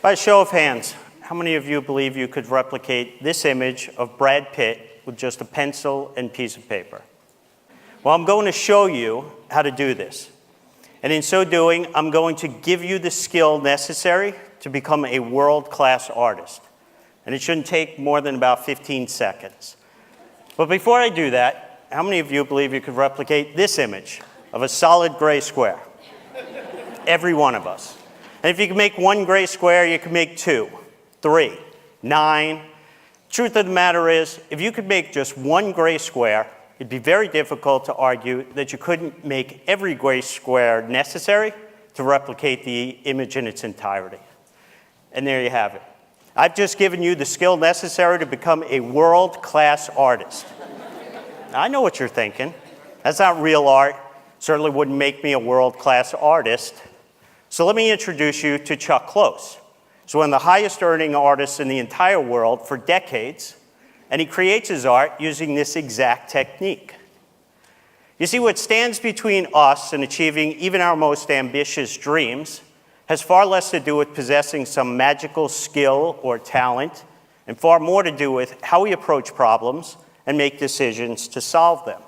By a show of hands, how many of you believe you could replicate this image of Brad Pitt with just a pencil and piece of paper? Well, I'm going to show you how to do this. And in so doing, I'm going to give you the skill necessary to become a world-class artist. And it shouldn't take more than about 15 seconds. But before I do that, how many of you believe you could replicate this image of a solid gray square? Every one of us. And if you can make one gray square, you can make 2, 3, 9. Truth of the matter is, if you could make just one gray square, it'd be very difficult to argue that you couldn't make every gray square necessary to replicate the image in its entirety. And there you have it. I've just given you the skill necessary to become a world-class artist. Now, I know what you're thinking. That's not real art. Certainly wouldn't make me a world-class artist. So let me introduce you to Chuck Close. He's one of the highest-earning artists in the entire world for decades, and he creates his art using this exact technique. You see, what stands between us and achieving even our most ambitious dreams has far less to do with possessing some magical skill or talent, and far more to do with how we approach problems and make decisions to solve them.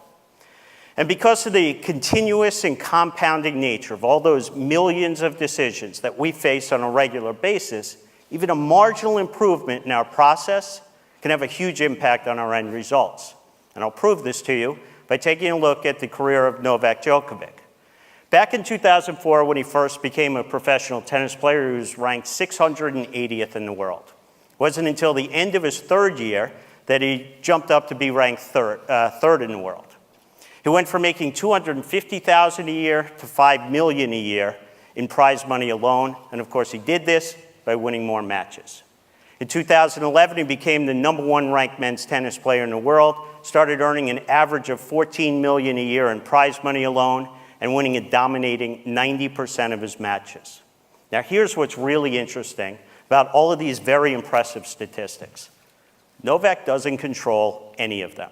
And because of the continuous and compounding nature of all those millions of decisions that we face on a regular basis, even a marginal improvement in our process can have a huge impact on our end results. And I'll prove this to you by taking a look at the career of Novak Djokovic. Back in 2004, when he first became a professional tennis player, he was ranked 680th in the world. It wasn't until the end of his third year that he jumped up to be ranked third in the world. He went from making $250,000 a year to $5 million a year in prize money alone, and of course he did this by winning more matches. In 2011, he became the #1 ranked men's tennis player in the world, started earning an average of $14 million a year in prize money alone, and winning a dominating 90% of his matches. Now here's what's really interesting about all of these very impressive statistics. Novak doesn't control any of them.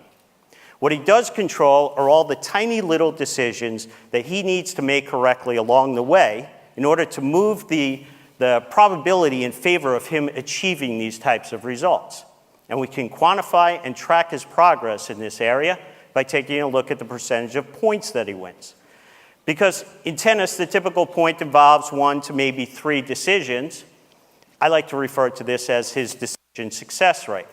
What he does control are all the tiny little decisions that he needs to make correctly along the way in order to move the probability in favor of him achieving these types of results. And we can quantify and track his progress in this area by taking a look at the percentage of points that he wins. Because in tennis, the typical point involves 1 to maybe 3 decisions. I like to refer to this as his decision success rate.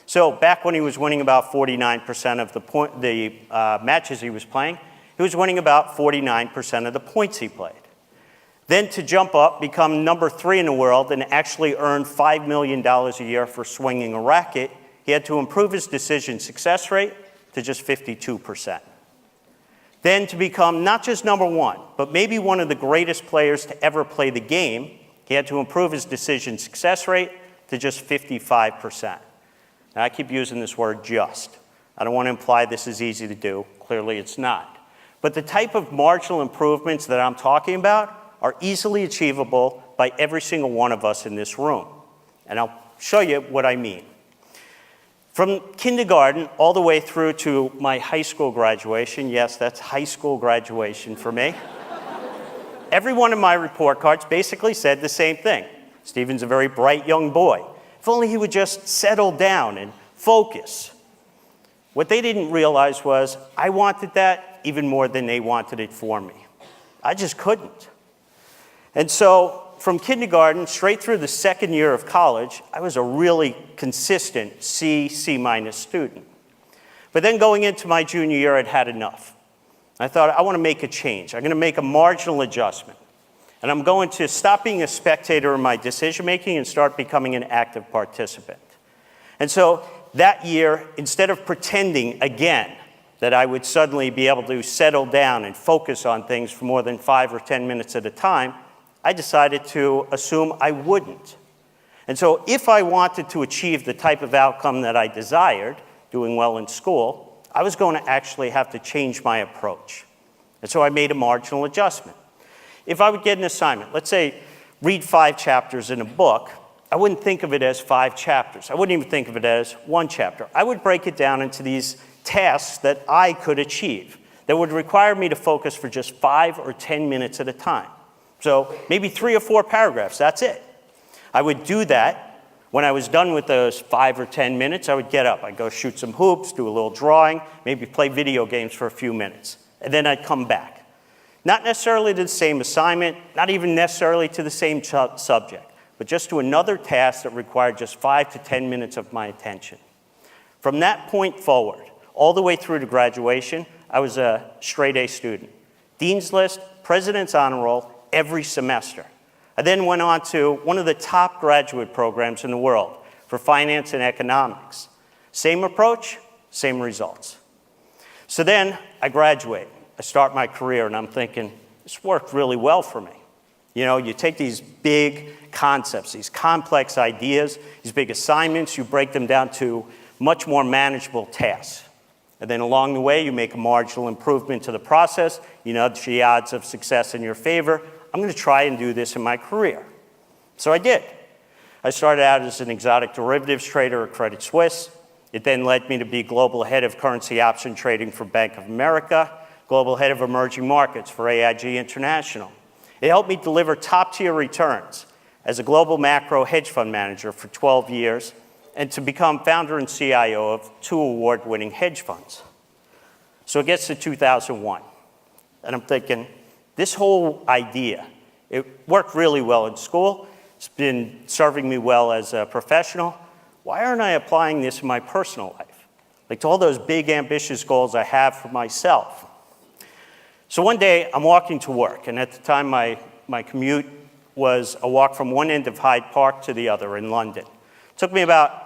So back when he was winning about 49% of the matches he was playing, he was winning about 49% of the points he played. Then to jump up, become #3 in the world, and actually earn $5 million a year for swinging a racket, he had to improve his decision success rate to just 52%. Then to become not just #1, but maybe one of the greatest players to ever play the game, he had to improve his decision success rate to just 55%. Now, I keep using this word just. I don't want to imply this is easy to do. Clearly, it's not. But the type of marginal improvements that I'm talking about are easily achievable by every single one of us in this room. And I'll show you what I mean. From kindergarten all the way through to my high school graduation, yes, that's high school graduation for me, every one of my report cards basically said the same thing. Stephen's a very bright young boy. If only he would just settle down and focus. What they didn't realize was I wanted that even more than they wanted it for me. I just couldn't. And so from kindergarten straight through the second year of college, I was a really consistent C minus student. But then going into my junior year, I'd had enough. I thought, I want to make a change. I'm going to make a marginal adjustment. And I'm going to stop being a spectator in my decision-making and start becoming an active participant. And so that year, instead of pretending again that I would suddenly be able to settle down and focus on things for more than 5 or 10 minutes at a time, I decided to assume I wouldn't. And so if I wanted to achieve the type of outcome that I desired, doing well in school, I was going to actually have to change my approach. And so I made a marginal adjustment. If I would get an assignment, let's say read 5 chapters in a book, I wouldn't think of it as 5 chapters. I wouldn't even think of it as 1 chapter. I would break it down into these tasks that I could achieve that would require me to focus for just 5 or 10 minutes at a time. So maybe 3 or 4 paragraphs, that's it. I would do that. When I was done with those 5 or 10 minutes, I would get up. I'd go shoot some hoops, do a little drawing, maybe play video games for a few minutes. And then I'd come back. Not necessarily to the same assignment, not even necessarily to the same subject, but just to another task that required just 5 to 10 minutes of my attention. From that point forward, all the way through to graduation, I was a straight A student. Dean's List, President's Honor Roll, every semester. I then went on to one of the top graduate programs in the world for finance and economics. Same approach, same results. So then I graduate. I start my career, and I'm thinking, this worked really well for me. You know, you take these big concepts, these complex ideas, these big assignments, you break them down to much more manageable tasks. And then along the way, you make a marginal improvement to the process, you nudge the odds of success in your favor. I'm going to try and do this in my career. So I did. I started out as an exotic derivatives trader at Credit Suisse. It then led me to be global head of currency option trading for Bank of America, global head of emerging markets for AIG International. It helped me deliver top-tier returns as a global macro hedge fund manager for 12 years and to become founder and CIO of 2 award-winning hedge funds. So it gets to 2001, and I'm thinking, this whole idea, it worked really well in school. It's been serving me well as a professional. Why aren't I applying this in my personal life? Like to all those big, ambitious goals I have for myself. So one day, I'm walking to work, and at the time, my commute was a walk from one end of Hyde Park to the other in London. It took me about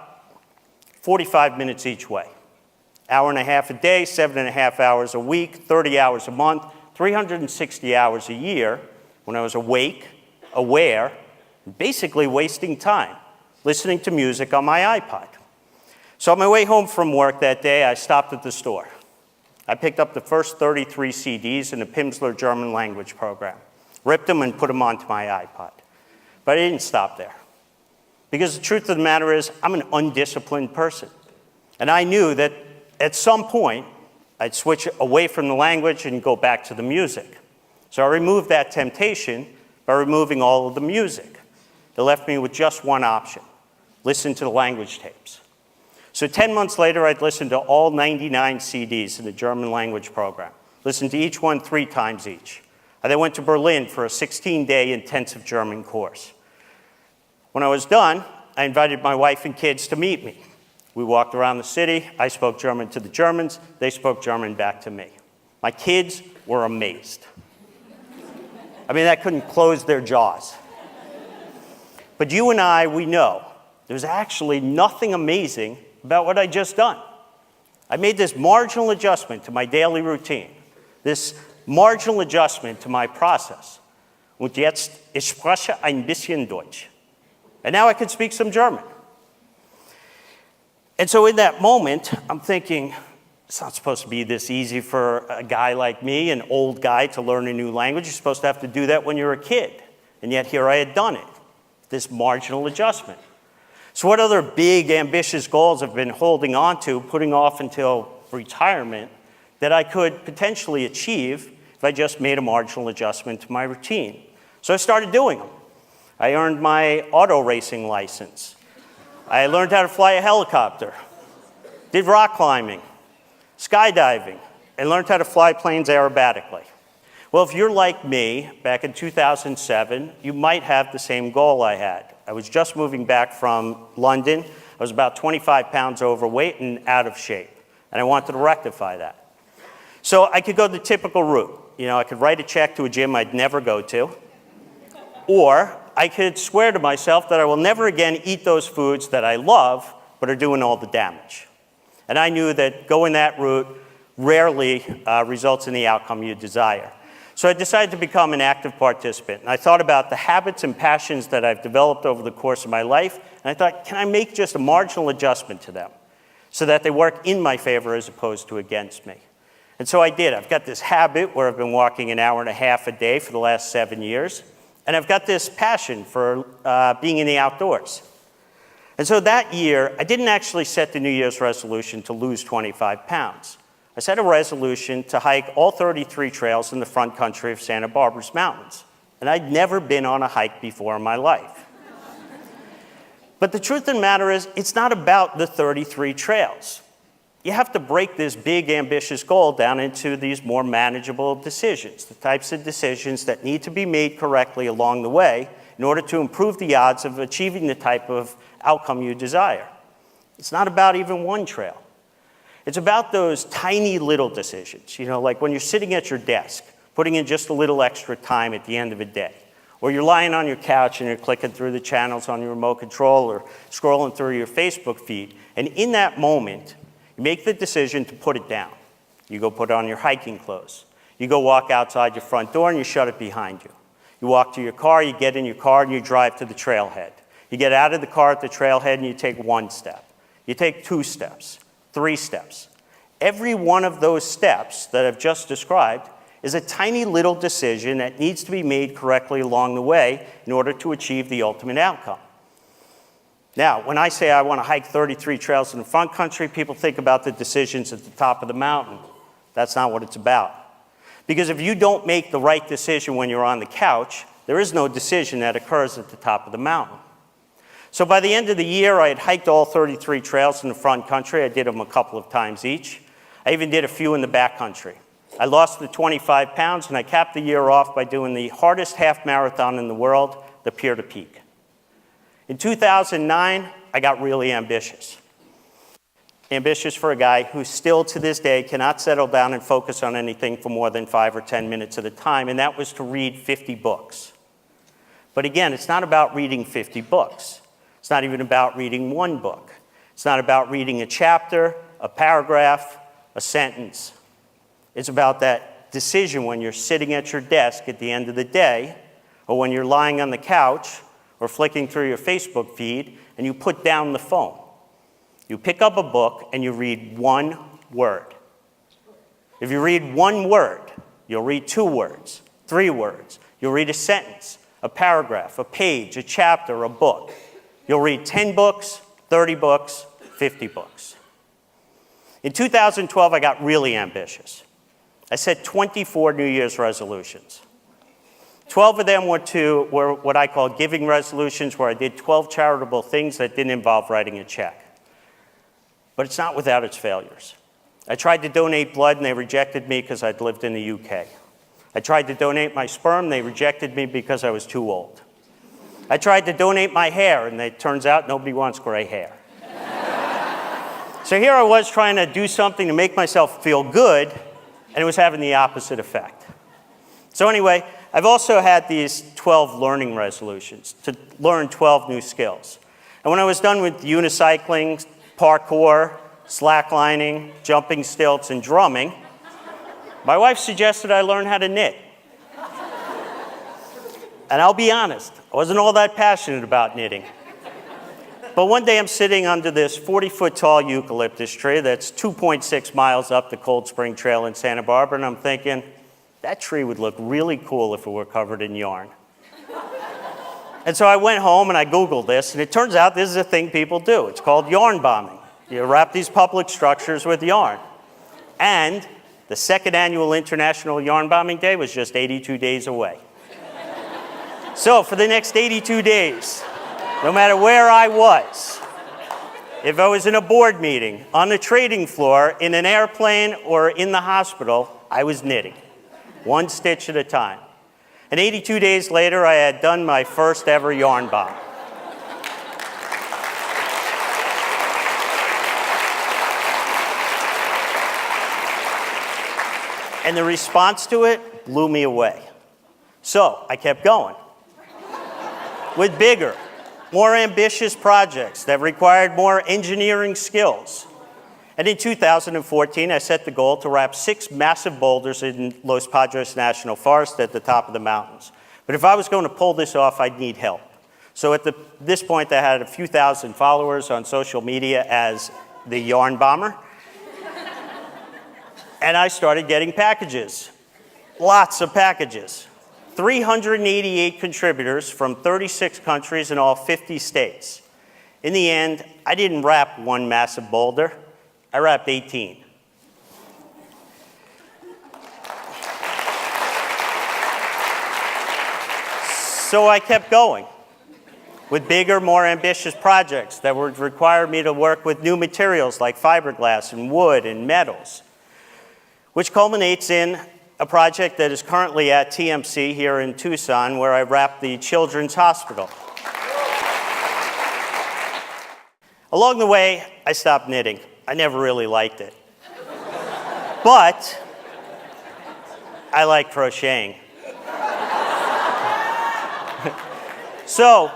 45 minutes each way. Hour and a half a day, 7.5 hours a week, 30 hours a month, 360 hours a year when I was awake, aware, basically wasting time, listening to music on my iPod. So on my way home from work that day, I stopped at the store. I picked up the first 33 CDs in the Pimsleur German language program, ripped them and put them onto my iPod. But I didn't stop there. Because the truth of the matter is, I'm an undisciplined person. And I knew that at some point, I'd switch away from the language and go back to the music. So I removed that temptation by removing all of the music. It left me with just one option: listen to the language tapes. So 10 months later, I'd listened to all 99 CDs in the German language program, listened to each one 3 times each. I then went to Berlin for a 16-day intensive German course. When I was done, I invited my wife and kids to meet me. We walked around the city. I spoke German to the Germans. They spoke German back to me. My kids were amazed. I mean, that couldn't close their jaws. But you and I, we know there's actually nothing amazing about what I just done. I made this marginal adjustment to my daily routine, this marginal adjustment to my process. Und jetzt, ich spreche ein bisschen Deutsch. And now I can speak some German. And so in that moment, I'm thinking, it's not supposed to be this easy for a guy like me, an old guy, to learn a new language. You're supposed to have to do that when you're a kid. And yet here I had done it, this marginal adjustment. So what other big, ambitious goals I've been holding on to, putting off until retirement, that I could potentially achieve if I just made a marginal adjustment to my routine? So I started doing them. I earned my auto racing license. I learned how to fly a helicopter, did rock climbing, skydiving, and learned how to fly planes aerobatically. Well, if you're like me, back in 2007, you might have the same goal I had. I was just moving back from London. I was about 25 pounds overweight and out of shape, and I wanted to rectify that. So I could go the typical route. You know, I could write a check to a gym I'd never go to, or I could swear to myself that I will never again eat those foods that I love but are doing all the damage. And I knew that going that route rarely results in the outcome you desire. So I decided to become an active participant. And I thought about the habits and passions that I've developed over the course of my life. And I thought, can I make just a marginal adjustment to them so that they work in my favor as opposed to against me? And so I did. I've got this habit where I've been walking an hour and a half a day for the last 7 years. And I've got this passion for being in the outdoors. And so that year, I didn't actually set the New Year's resolution to lose 25 pounds. I set a resolution to hike all 33 trails in the front country of Santa Barbara's mountains. And I'd never been on a hike before in my life. But the truth of the matter is, it's not about the 33 trails. You have to break this big, ambitious goal down into these more manageable decisions, the types of decisions that need to be made correctly along the way in order to improve the odds of achieving the type of outcome you desire. It's not about even one trail. It's about those tiny little decisions, like when you're sitting at your desk, putting in just a little extra time at the end of a day. Or you're lying on your couch and you're clicking through the channels on your remote control or scrolling through your Facebook feed. And in that moment, you make the decision to put it down. You go put on your hiking clothes. You go walk outside your front door and you shut it behind you. You walk to your car, you get in your car and you drive to the trailhead. You get out of the car at the trailhead and you take one step. You take 2 steps, 3 steps. Every one of those steps that I've just described is a tiny little decision that needs to be made correctly along the way in order to achieve the ultimate outcome. Now, when I say I want to hike 33 trails in the front country, people think about the decisions at the top of the mountain. That's not what it's about. Because if you don't make the right decision when you're on the couch, there is no decision that occurs at the top of the mountain. So by the end of the year, I had hiked all 33 trails in the front country. I did them a couple of times each. I even did a few in the back country. I lost the 25 pounds, and I capped the year off by doing the hardest half marathon in the world, the Pier to Peak. In 2009, I got really ambitious. Ambitious for a guy who still to this day cannot settle down and focus on anything for more than 5 or 10 minutes at a time, and that was to read 50 books. But again, it's not about reading 50 books. It's not even about reading one book. It's not about reading a chapter, a paragraph, a sentence. It's about that decision when you're sitting at your desk at the end of the day, or when you're lying on the couch, or flicking through your Facebook feed, and you put down the phone. You pick up a book and you read one word. If you read one word, you'll read 2 words, 3 words. You'll read a sentence, a paragraph, a page, a chapter, a book. You'll read 10 books, 30 books, 50 books. In 2012, I got really ambitious. I set 24 New Year's resolutions. 12 of them were what I call giving resolutions, where I did 12 charitable things that didn't involve writing a check. But it's not without its failures. I tried to donate blood, and they rejected me because I'd lived in the UK. I tried to donate my sperm, they rejected me because I was too old. I tried to donate my hair, and it turns out nobody wants gray hair. So here I was trying to do something to make myself feel good, and it was having the opposite effect. So anyway, I've also had these 12 learning resolutions to learn 12 new skills. And when I was done with unicycling, parkour, slacklining, jumping stilts, and drumming, my wife suggested I learn how to knit. And I'll be honest, I wasn't all that passionate about knitting. But one day I'm sitting under this 40-foot tall eucalyptus tree that's 2.6 miles up the Cold Spring Trail in Santa Barbara, and I'm thinking, that tree would look really cool if it were covered in yarn. And so I went home and I Googled this, and it turns out this is a thing people do. It's called yarn bombing. You wrap these public structures with yarn. And the 2nd annual International Yarn Bombing Day was just 82 days away. So for the next 82 days, no matter where I was, if I was in a board meeting, on the trading floor, in an airplane, or in the hospital, I was knitting, 1 stitch at a time. And 82 days later, I had done my first ever yarn bomb. And the response to it blew me away. So I kept going with bigger, more ambitious projects that required more engineering skills. And in 2014, I set the goal to wrap 6 massive boulders in Los Padres National Forest at the top of the mountains. But if I was going to pull this off, I'd need help. So at this point, I had a few thousand followers on social media as the Yarn Bomber. And I started getting packages, lots of packages. 388 contributors from 36 countries in all 50 states. In the end, I didn't wrap 1 massive boulder, I wrapped 18. So I kept going. with bigger, more ambitious projects that would require me to work with new materials like fiberglass and wood and metals, which culminates in a project that is currently at TMC here in Tucson, where I wrap the Children's Hospital. Along the way, I stopped knitting. I never really liked it. But I like crocheting. So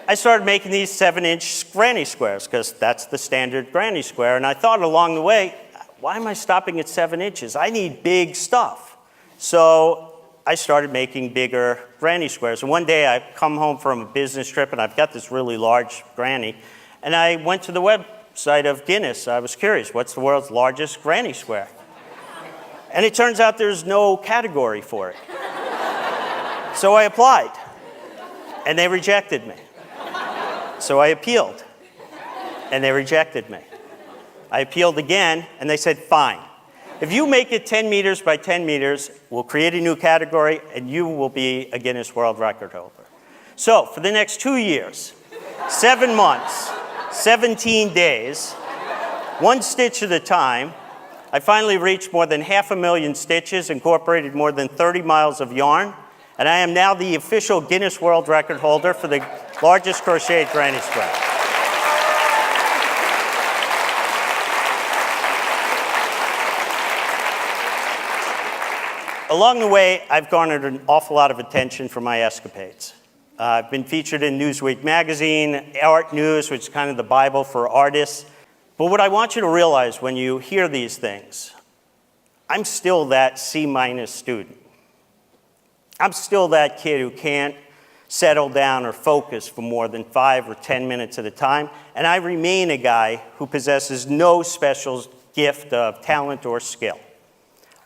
I started making these 7-inch granny squares, because that's the standard granny square. And I thought along the way, why am I stopping at 7 inches? I need big stuff. So I started making bigger granny squares. And one day I come home from a business trip, and I've got this really large granny. And I went to the website of Guinness. I was curious, what's the world's largest granny square? And it turns out there's no category for it. So I applied, and they rejected me. So I appealed, and they rejected me. I appealed again, and they said, fine. If you make it 10 meters by 10 meters, we'll create a new category, and you will be a Guinness World Record holder. So for the next 2 years, 7 months, 17 days, 1 stitch at a time, I finally reached more than 500,000 stitches, incorporated more than 30 miles of yarn, and I am now the official Guinness World Record holder for the largest crocheted granny square. Along the way, I've garnered an awful lot of attention for my escapades. I've been featured in Newsweek magazine, Art News, which is kind of the Bible for artists. But what I want you to realize when you hear these things, I'm still that C- student. I'm still that kid who can't settle down or focus for more than 5 or 10 minutes at a time. And I remain a guy who possesses no special gift of talent or skill.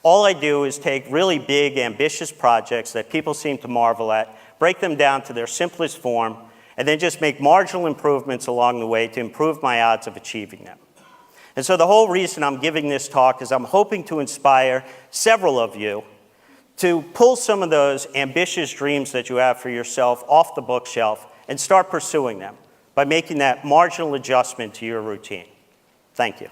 All I do is take really big, ambitious projects that people seem to marvel at, break them down to their simplest form, and then just make marginal improvements along the way to improve my odds of achieving them. And so the whole reason I'm giving this talk is I'm hoping to inspire several of you to pull some of those ambitious dreams that you have for yourself off the bookshelf and start pursuing them by making that marginal adjustment to your routine. Thank you.